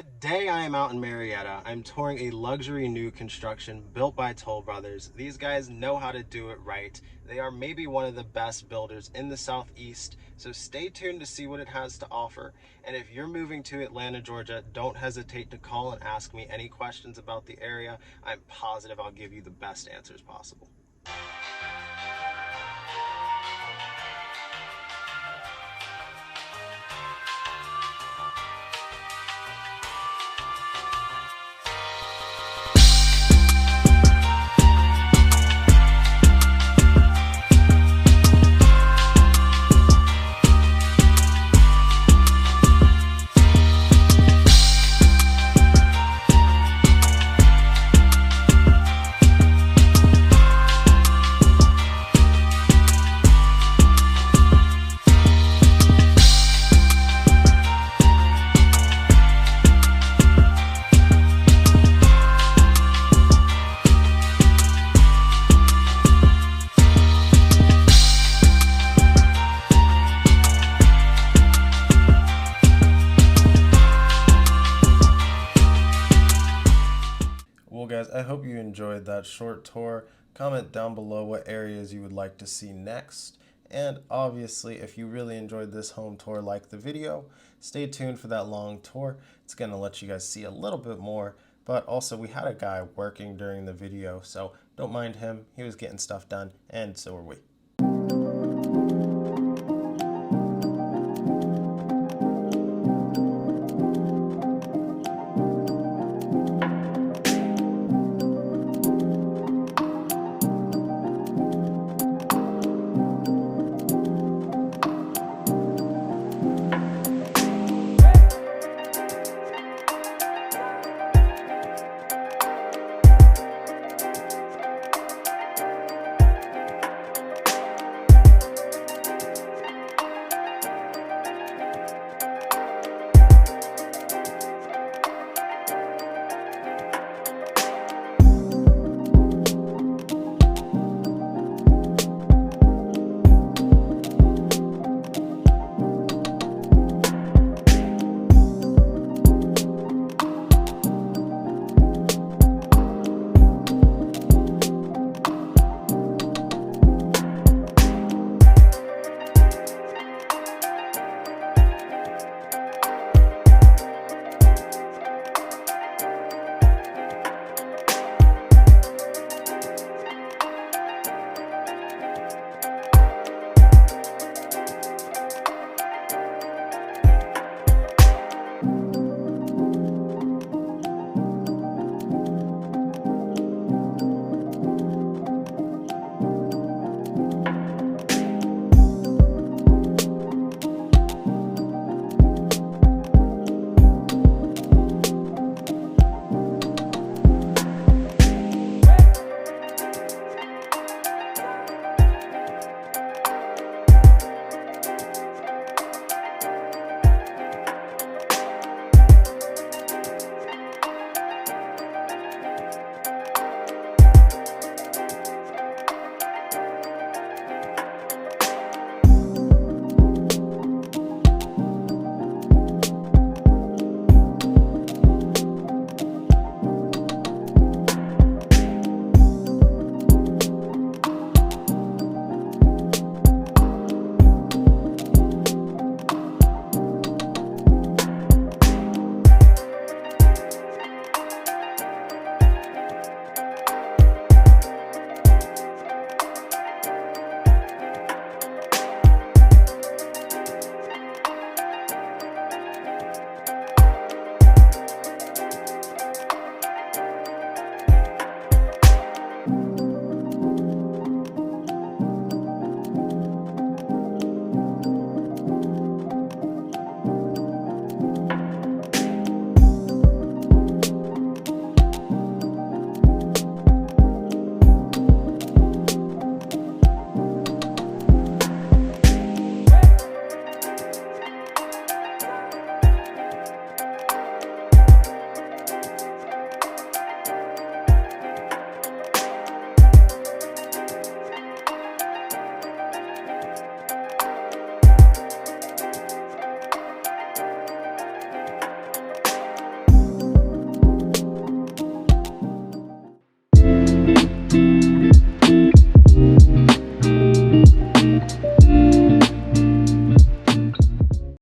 Today I am out in Marietta. I'm touring a luxury new construction built by Toll Brothers. These guys know how to do it right. They are maybe one of the best builders in the Southeast, so stay tuned to see what it has to offer. And if you're moving to Atlanta, Georgia, don't hesitate to call and ask me any questions about the area. I'm positive I'll give you the best answers possible. Well, guys, I hope you enjoyed that short tour. Comment down below what areas you would like to see next. And obviously, if you really enjoyed this home tour, like the video, stay tuned for that long tour. It's going to let you guys see a little bit more. But also, we had a guy working during the video, so don't mind him. He was getting stuff done, and so were we.